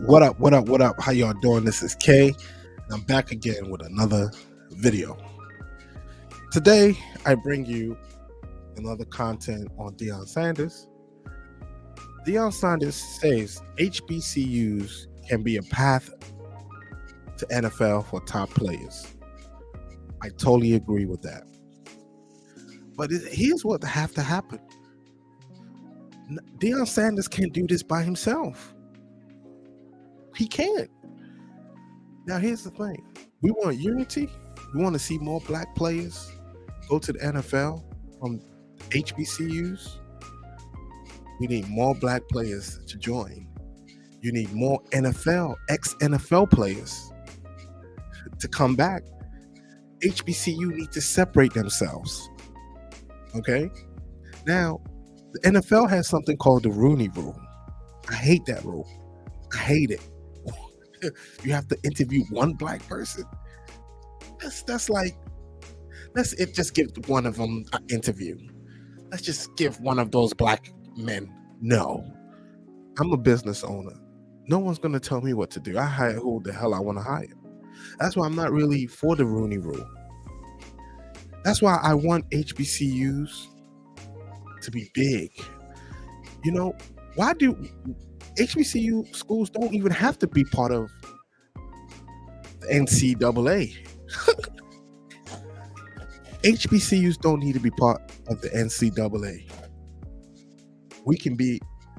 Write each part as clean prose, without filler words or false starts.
What up? What up? What up? How y'all doing? This is Kay, and I'm back again with another video. Today, I bring you another content on Deion Sanders. Deion Sanders says HBCUs can be a path to NFL for top players. I totally agree with that. But here's what have to happen. Deion Sanders can't do this by himself. He can't. Now, here's the thing. We want unity. We want to see more black players go to the NFL from HBCUs. We need more black players to join. You need more ex-NFL players to come back. HBCU need to separate themselves. Okay? Now, the NFL has something called the Rooney Rule. I hate that rule. I hate it. You have to interview one black person. That's like, let's just give one of them an interview. Let's just give one of those black men. No, I'm a business owner. No one's going to tell me what to do. I hire who the hell I want to hire. That's why I'm not really for the Rooney Rule. That's why I want HBCUs to be big. You know, why do HBCU schools don't even have to be part of the NCAA? HBCUs don't need to be part of the NCAA.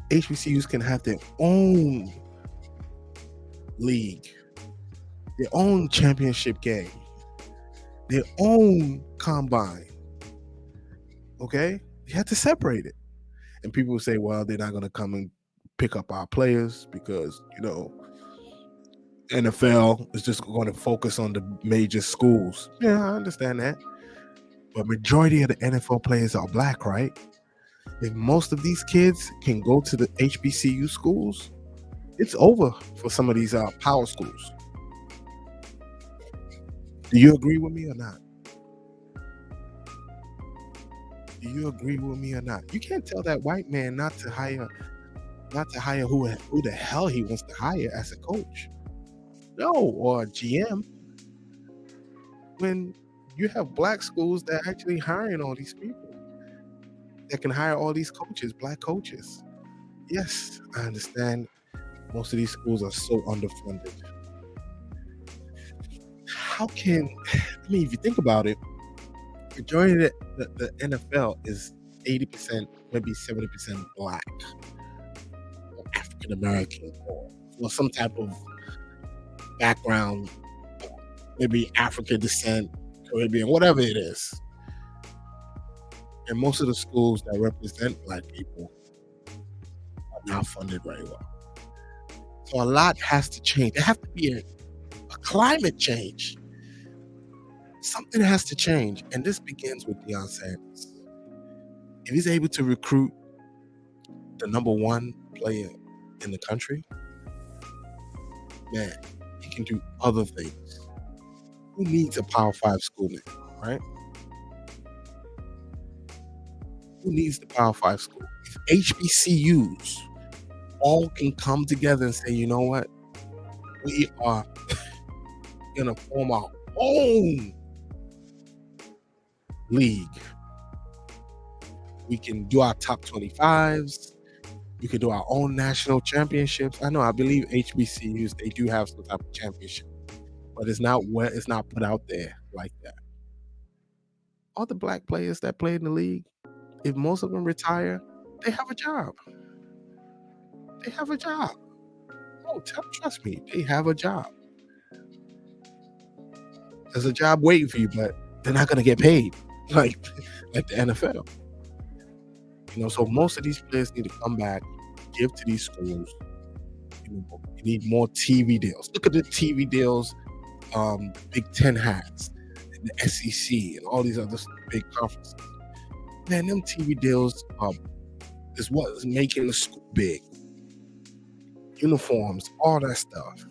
HBCUs can have their own league, their own championship game, their own combine. Okay? You have to separate it. And people will say, well, they're not going to come and pick up our players because, NFL is just going to focus on the major schools. Yeah, I understand that. But majority of the NFL players are black, right? If most of these kids can go to the HBCU schools, it's over for some of these power schools. Do you agree with me or not? Do you agree with me or not? You can't tell that white man not to hire who the hell he wants to hire as a coach. No, or a GM. When you have black schools that are actually hiring all these people that can hire all these coaches, black coaches. Yes, I understand most of these schools are so underfunded. If you think about it, majority of the NFL is 80%, maybe 70% black or African American or some type of background, maybe African descent, Caribbean, whatever it is. And most of the schools that represent black people are not funded very well. So a lot has to change. There has to be a climate change. Something has to change. And this begins with Deion Sanders. If he's able to recruit the number one player in the country, man, he can do other things. Who needs a Power 5 school now, right? Who needs the Power 5 school? If HBCUs all can come together and say, you know what? We are going to form our own league. We can do our top 25s. We can do our own national championships. I believe HBCUs, they do have some type of championship, but it's not put out there like that. All the black players that play in the league, if most of them retire, they have a job. They have a job. Oh, trust me, they have a job. There's a job waiting for you, but they're not going to get paid like the NFL. So most of these players need to come back, give to these schools. You need more TV deals. Look at the TV deals Big Ten has, and the SEC, and all these other big conferences. Man, them TV deals is what is making the school big. Uniforms, all that stuff.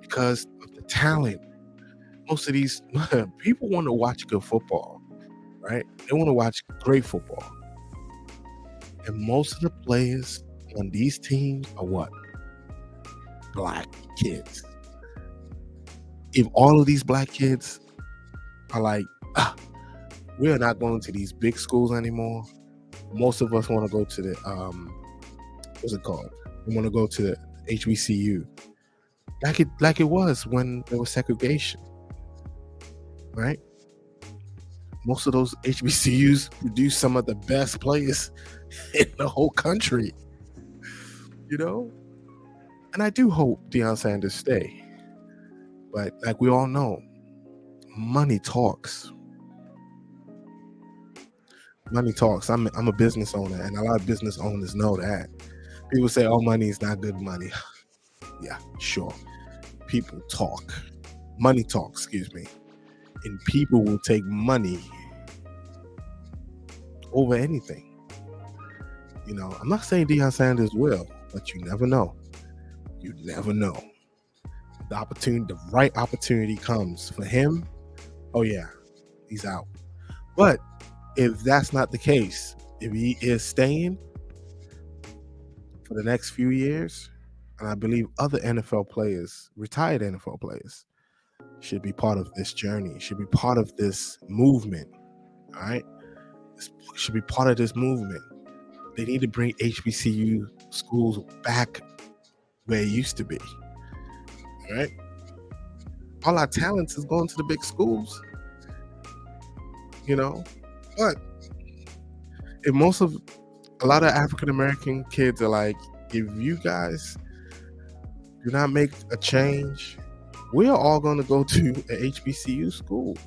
Because of the talent. Most of these people want to watch good football, right? They want to watch great football. And most of the players on these teams are what? black kids. If all of these black kids are like, we are not going to these big schools anymore. Most of us want to go to the what's it called? We want to go to the HBCU, like it was when there was segregation, right? Most of those HBCUs produce some of the best players in the whole country, you know. And I do hope Deion Sanders stay, but like we all know, money talks. Money talks. I'm a business owner, and a lot of business owners know that. People say, "Oh, money is not good money." Yeah, sure. People talk. Money talks, excuse me. And people will take money over anything. You know, I'm not saying Deion Sanders will, but you never know. You never know. The right opportunity comes for him. Oh yeah, he's out. But if that's not the case, if he is staying for the next few years, and I believe other NFL players, retired NFL players, should be part of this journey, should be part of this movement. All right, should be part of this movement. They need to bring HBCU schools back where it used to be. All right, all our talents is going to the big schools, you know. But if a lot of African American kids are like, if you guys do not make a change, we are all going to go to a HBCU school.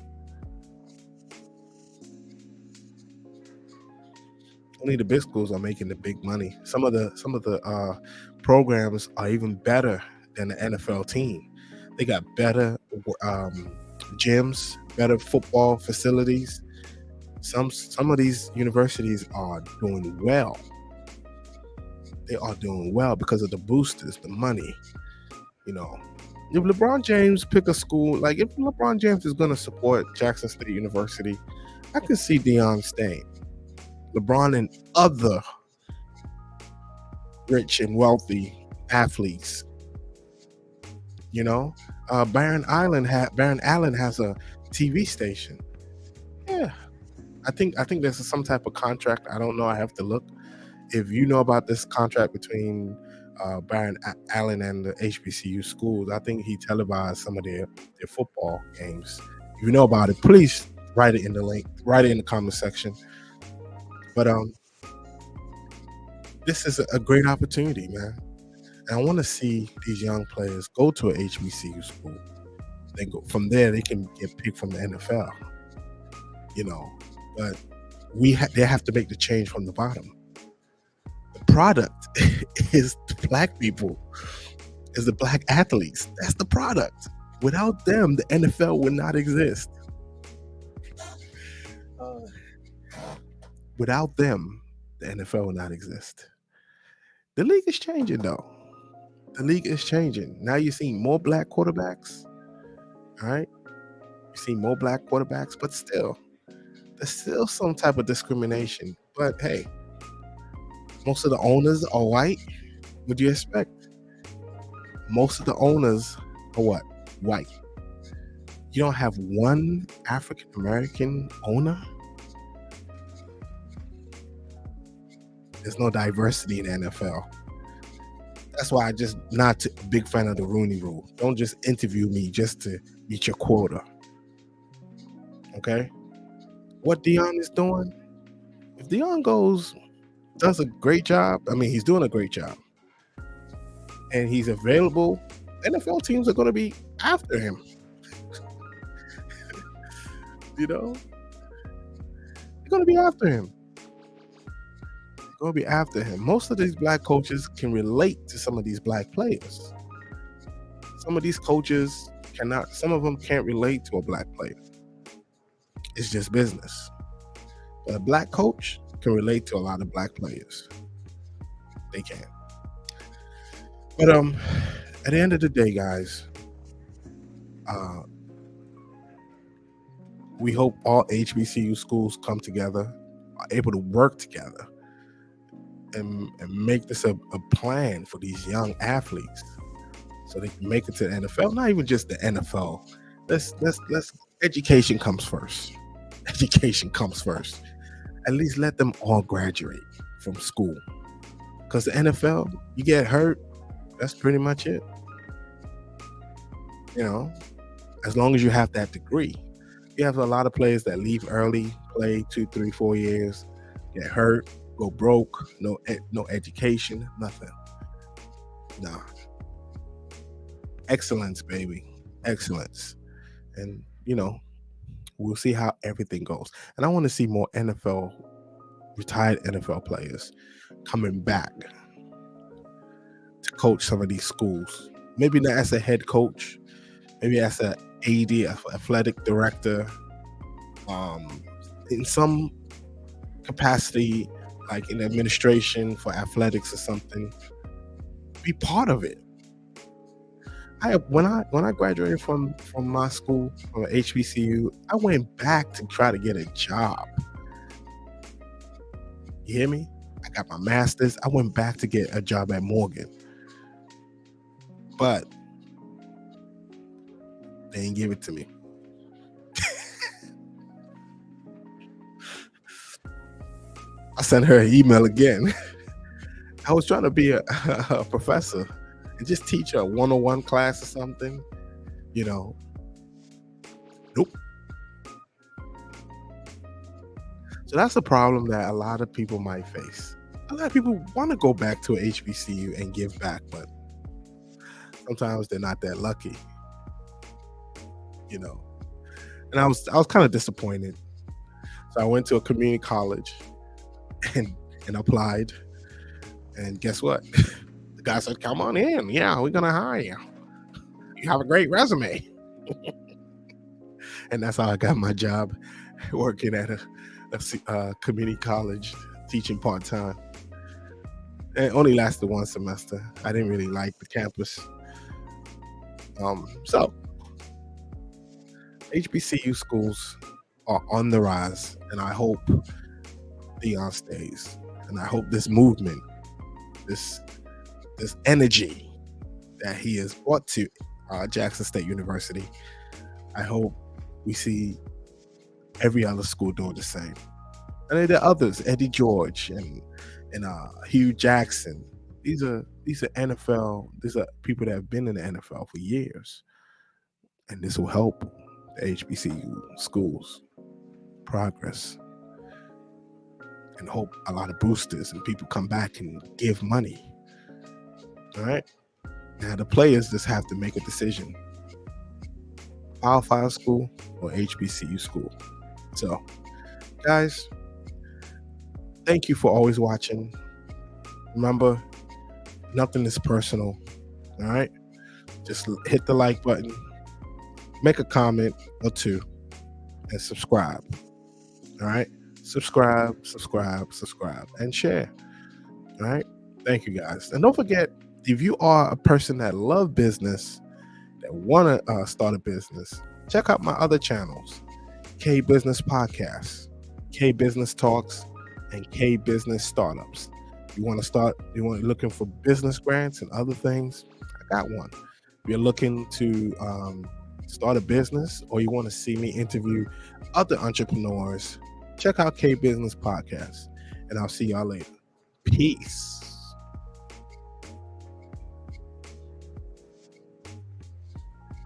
Only the big schools are making the big money. Some of the programs are even better than the NFL team. They got better gyms, better football facilities. Some of these universities are doing well. They are doing well because of the boosters, the money. You know, if LeBron James pick a school, like if LeBron James is going to support Jackson State University, I can see Deion staying. LeBron and other rich and wealthy athletes. You know, Barron Allen has a TV station. Yeah, I think there's some type of contract. I don't know. I have to look. If you know about this contract between Barron Allen and the HBCU schools, I think he televised some of their football games. If you know about it, please write it in the link, write it in the comment section. But this is a great opportunity, man. And I want to see these young players go to a HBCU school. They go from there; they can get picked from the NFL. You know, but they have to make the change from the bottom. The product is the black people, is the black athletes. That's the product. Without them, the NFL would not exist. Without them, the NFL would not exist. The league is changing, though. The league is changing. Now you're seeing more black quarterbacks. All right, you're seeing more black quarterbacks, but still, there's still some type of discrimination. But hey, most of the owners are white. What do you expect? Most of the owners are what? White. You don't have one African American owner. There's no diversity in the NFL. That's why I just not a big fan of the Rooney Rule. Don't just interview me just to meet your quota. Okay? What Deion is doing, if Deion does a great job, I mean, he's doing a great job, and he's available, NFL teams are going to be after him. You know? They're going to be after him. Going to be after him. Most of these black coaches can relate to some of these black players. Some of these coaches cannot. Some of them can't relate to a black player. It's just business. But a black coach can relate to a lot of black players. They can. But at the end of the day, guys, we hope all HBCU schools come together, are able to work together, and make this a plan for these young athletes. so they can make it to the NFL. Not even just the NFL. Let's education comes first. Education comes first. At least let them all graduate from school. Because the NFL, you get hurt, that's pretty much it. You know, as long as you have that degree. You have a lot of players that leave early, play 2, 3, 4 years, get hurt, go broke, no education, nothing. Nah. Excellence, baby. Excellence. And, we'll see how everything goes. And I want to see more retired NFL players coming back to coach some of these schools. Maybe not as a head coach, maybe as an AD, athletic director, in some capacity, like in administration for athletics or something. Be part of it. When I graduated from my school, from HBCU, I went back to try to get a job. You hear me? I got my master's. I went back to get a job at Morgan. But they didn't give it to me. I sent her an email again. I was trying to be a professor and just teach a 101 class or something. Nope. So that's a problem that a lot of people might face. A lot of people want to go back to a HBCU and give back, but sometimes they're not that lucky. And I was kind of disappointed. So I went to a community college and applied. And guess what? The guy said, "Come on in. Yeah, we're gonna hire you. You have a great resume." And that's how I got my job, working at a community college, teaching part-time. And it only lasted one semester. I didn't really like the campus. So HBCU schools are on the rise, and I hope Deion stays. And I hope this movement, this energy that he has brought to Jackson State University, I hope we see every other school doing the same. And there are others, Eddie George and Hugh Jackson. These are NFL. These are people that have been in the NFL for years, and this will help the HBCU schools progress, and hope a lot of boosters and people come back and give money. All right. Now the players just have to make a decision: Power 5 school or HBCU school. So, guys, thank you for always watching. Remember, nothing is personal. All right. Just hit the like button, make a comment or two, and subscribe. All right. Subscribe, and share. All right. Thank you, guys. And don't forget, if you are a person that love business, that want to start a business, check out my other channels: K Business Podcast, K Business Talks, and K Business Startups. You're looking for business grants and other things, I got one. If you're looking to start a business, or you want to see me interview other entrepreneurs, check out K Business Podcast. And I'll see y'all later. Peace.